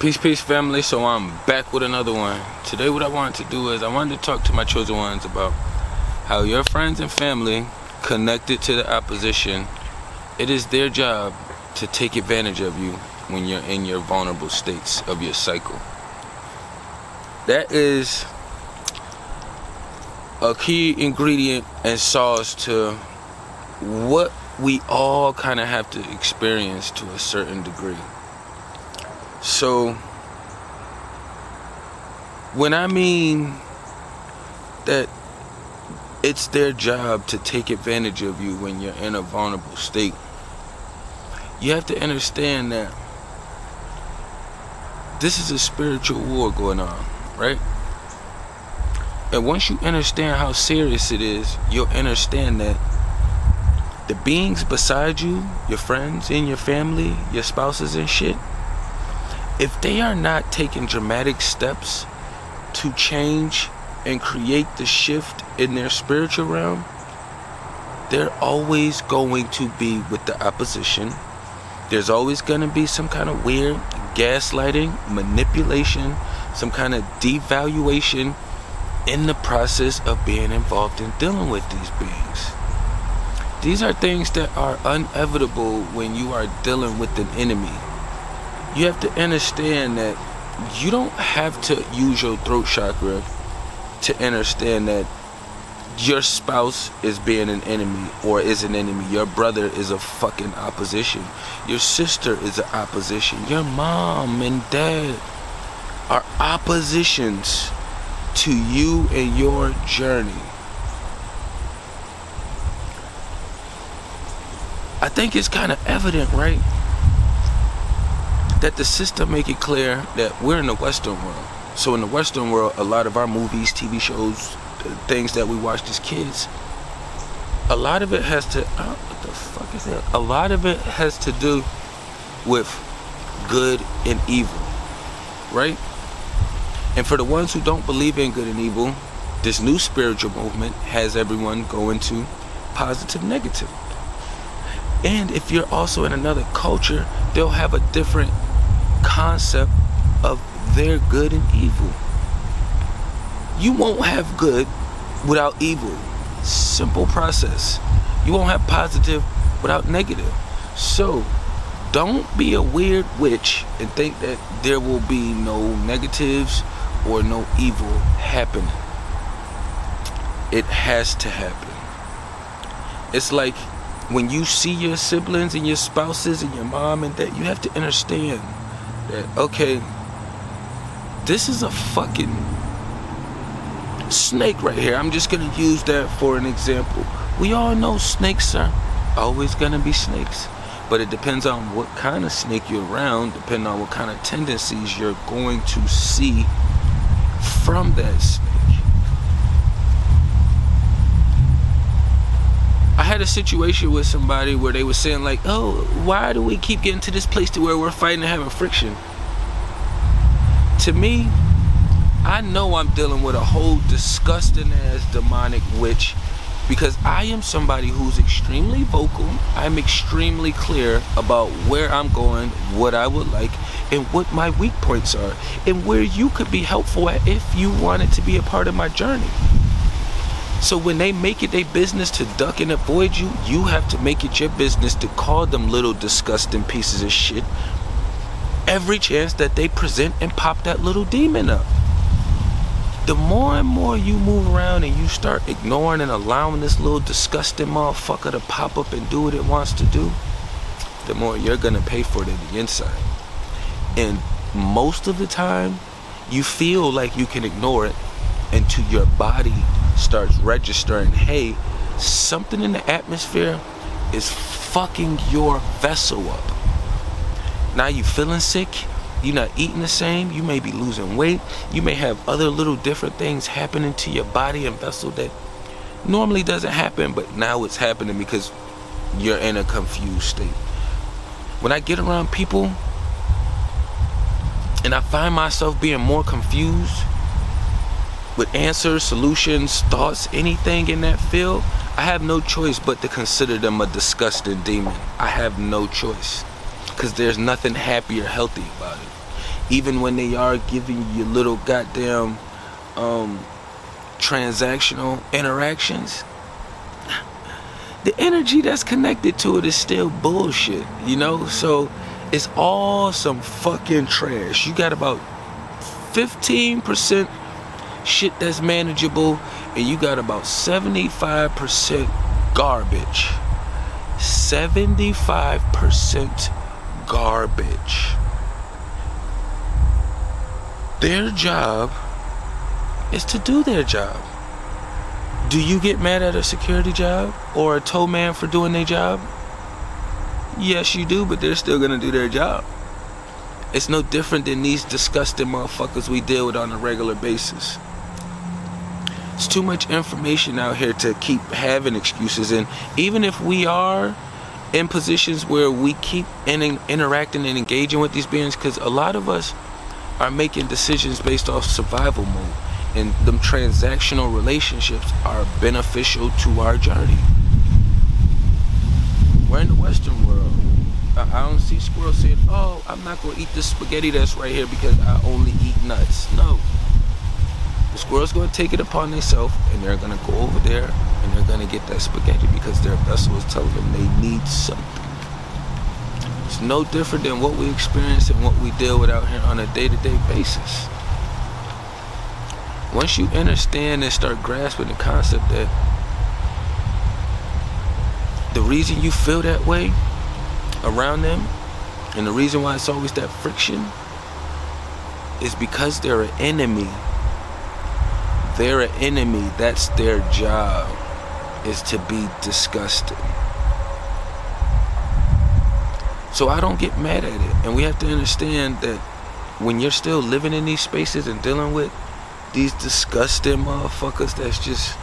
Peace, family. So I'm back with another one. Today what I wanted to do is I wanted to talk to my chosen ones about how your friends and family connected to the opposition. It is their job to take advantage of you when you're in your vulnerable states of your cycle. That is a key ingredient and sauce to what we all kind of have to experience to a certain degree. So, when I mean that it's their job to take advantage of you when you're in a vulnerable state, you have to understand that this is a spiritual war going on, right? And once you understand how serious it is, you'll understand that the beings beside you, your friends and your family, your spouses and shit, if they are not taking dramatic steps to change and create the shift in their spiritual realm, they're always going to be with the opposition. There's always going to be some kind of weird gaslighting, manipulation, some kind of devaluation in the process of being involved in dealing with these beings. These are things that are inevitable when you are dealing with an enemy. You have to understand that you don't have to use your throat chakra to understand that your spouse is being an enemy or is an enemy. Your brother is a fucking opposition. Your sister is an opposition. Your mom and dad are oppositions to you and your journey. I think it's kind of evident, right? That the system make it clear that we're in the Western world. So in the Western world, a lot of our movies, TV shows, things that we watched as kids, a lot of it has to, what the fuck is that? A lot of it has to do with good and evil, right? And for the ones who don't believe in good and evil, this new spiritual movement has everyone going to positive, negative. And if you're also in another culture, they'll have a different concept of their good and evil. You won't have good without evil. Simple process. You won't have positive without negative. So don't be a weird witch and think that there will be no negatives or no evil happening. It has to happen. It's like when you see your siblings and your spouses and your mom and dad, you have to understand that, okay, this is a fucking snake right here. I'm just gonna use that for an example. We all know snakes are always gonna be snakes, but it depends on what kind of snake you're around, depending on what kind of tendencies you're going to see from that snake. I had a situation with somebody where they were saying like, oh, why do we keep getting to this place to where we're fighting and having friction? To me, I know I'm dealing with a whole disgusting ass demonic witch because I am somebody who's extremely vocal. I'm extremely clear about where I'm going, what I would like, and what my weak points are, and where you could be helpful at if you wanted to be a part of my journey. So when they make it their business to duck and avoid you, you have to make it your business to call them little disgusting pieces of shit every chance that they present and pop that little demon up. The more and more you move around and you start ignoring and allowing this little disgusting motherfucker to pop up and do what it wants to do, the more you're gonna pay for it in the inside. And most of the time, you feel like you can ignore it until your body starts registering, hey, something in the atmosphere is fucking your vessel up. Now you feeling sick, you're not eating the same, you may be losing weight, you may have other little different things happening to your body and vessel that normally doesn't happen, but now it's happening because you're in a confused state. When I get around people and I find myself being more confused with answers, solutions, thoughts, anything in that field, I have no choice but to consider them a disgusting demon. I have no choice, because there's nothing happy or healthy about it. even when they are giving you little goddamn transactional interactions, the energy that's connected to it is still bullshit, you know? So it's all some fucking trash. You got about 15% shit that's manageable, and you got about 75% garbage. 75% garbage. Their job is to do their job. Do you get mad at a security job or a tow man for doing their job? Yes, you do, but they're still gonna do their job. It's no different than these disgusting motherfuckers we deal with on a regular basis. It's too much information out here to keep having excuses. And even if we are in positions where we keep interacting and engaging with these beings, because a lot of us are making decisions based off survival mode, and them transactional relationships are beneficial to our journey. We're in the Western world. I don't see squirrels saying, oh, I'm not going to eat this spaghetti that's right here because I only eat nuts. No. The squirrel's going to take it upon themselves, and they're going to go over there and they're going to get that spaghetti because their vessel is telling them they need something. It's no different than what we experience and what we deal with out here on a day-to-day basis. Once you understand and start grasping the concept that the reason you feel that way around them, and the reason why it's always that friction, is because they're an enemy. They're an enemy. That's their job, is to be disgusting. So I don't get mad at it. And we have to understand that when you're still living in these spaces and dealing with these disgusting motherfuckers, that's just,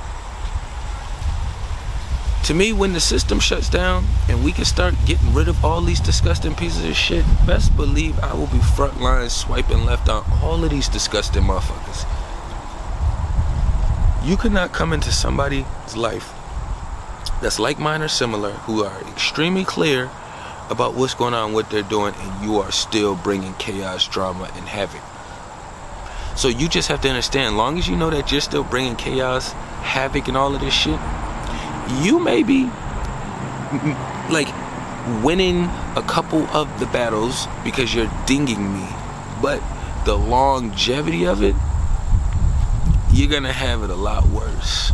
to me, when the system shuts down and we can start getting rid of all these disgusting pieces of shit, best believe I will be frontline swiping left on all of these disgusting motherfuckers. You could not come into somebody's life that's like mine or similar, who are extremely clear about what's going on, what they're doing, and you are still bringing chaos, drama, and havoc. So you just have to understand, long as you know that you're still bringing chaos, havoc, and all of this shit, you may be like winning a couple of the battles because you're dinging me, but the longevity of it, you're gonna have it a lot worse,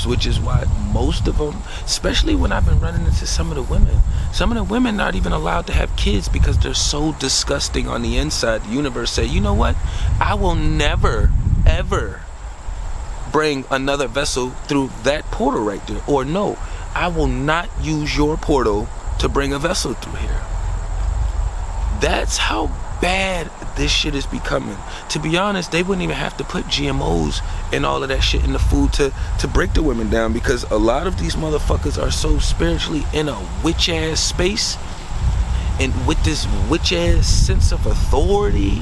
which is why most of them, especially when I've been running into some of the women not even allowed to have kids because they're so disgusting on the inside. The universe say, you know what, I will never ever bring another vessel through that portal right there, or no, I will not use your portal to bring a vessel through here. That's how bad this shit is becoming. To be honest, they wouldn't even have to put GMOs and all of that shit in the food to break the women down, because a lot of these motherfuckers are so spiritually in a witch ass space, and with this witch ass sense of authority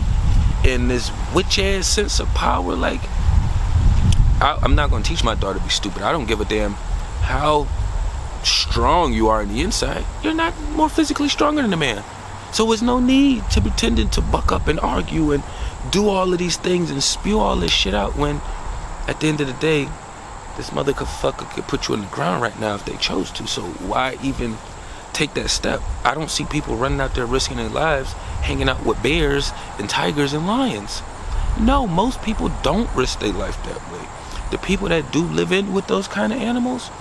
and this witch ass sense of power. Like, I'm not gonna teach my daughter to be stupid. I don't give a damn how strong you are on the inside. You're not more physically stronger than a man. So there's no need to pretending to buck up and argue and do all of these things and spew all this shit out, when at the end of the day, this motherfucker could put you on the ground right now if they chose to. So why even take that step? I don't see people running out there risking their lives, hanging out with bears and tigers and lions. No, most people don't risk their life that way. The people that do live in with those kind of animals,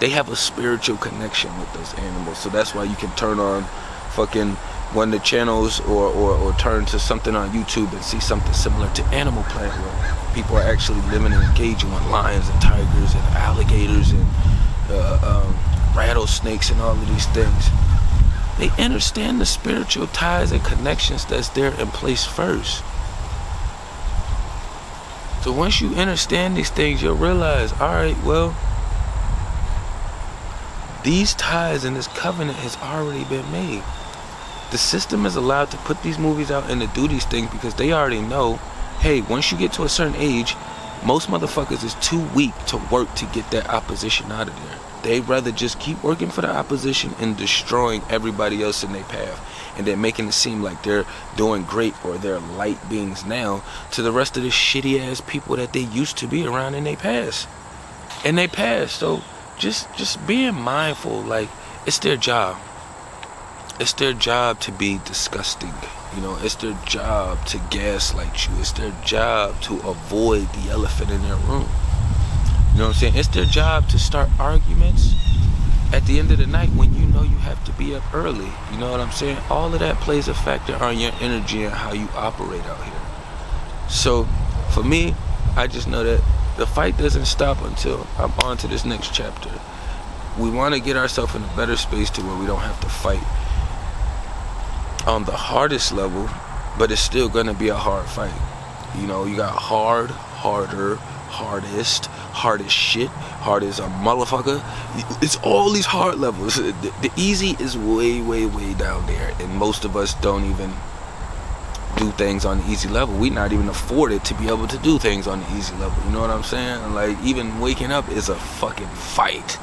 they have a spiritual connection with those animals. So that's why you can turn on fucking one of the channels or turn to something on YouTube and see something similar to Animal Planet, where people are actually living and engaging with lions and tigers and alligators and rattlesnakes and all of these things. They understand the spiritual ties and connections that's there in place first. So once you understand these things, you'll realize, all right, well, these ties and this covenant has already been made. The system is allowed to put these movies out and to do these things because they already know, hey, once you get to a certain age, Most motherfuckers is too weak to work to get that opposition out of there. They'd rather just keep working for the opposition and destroying everybody else in their path, and then making it seem like they're doing great or they're light beings now to the rest of the shitty ass people that they used to be around in their past. So just being mindful, like, it's their job. It's their job to be disgusting. You know, it's their job to gaslight you. It's their job to avoid the elephant in their room. You know what I'm saying? It's their job to start arguments at the end of the night when you know you have to be up early. You know what I'm saying? All of that plays a factor on your energy and how you operate out here. So for me, I just know that the fight doesn't stop until I'm on to this next chapter. We want to get ourselves in a better space to where we don't have to fight on the hardest level, but it's still going to be a hard fight. You know, you got hard, harder, hardest shit, hard as a motherfucker. It's all these hard levels. The easy is way, way, way down there, and most of us don't even do things on the easy level. We not even afforded to be able to do things on the easy level. You know what I'm saying? Like, even waking up is a fucking fight.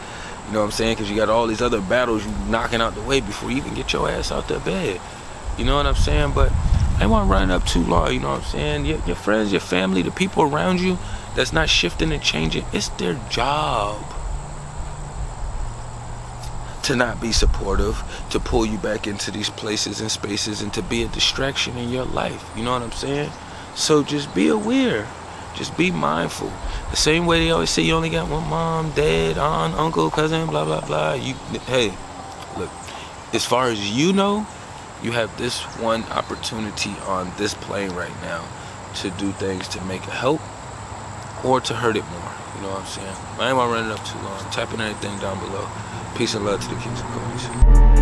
You know what I'm saying? Because you got all these other battles you knocking out the way before you even get your ass out the bed. You know what I'm saying? But I ain't want to run it up too long. You know what I'm saying? Your friends, your family, the people around you that's not shifting and changing, it's their job to not be supportive, to pull you back into these places and spaces, and to be a distraction in your life. You know what I'm saying? So just be aware. Just be mindful. The same way they always say you only got one mom, dad, aunt, uncle, cousin, blah, blah, blah. Hey, look, as far as you know, you have this one opportunity on this plane right now to do things to make it help or to hurt it more. You know what I'm saying? I ain't want to run it up too long. I'm tapping everything down below. Peace and love to the kings and queens.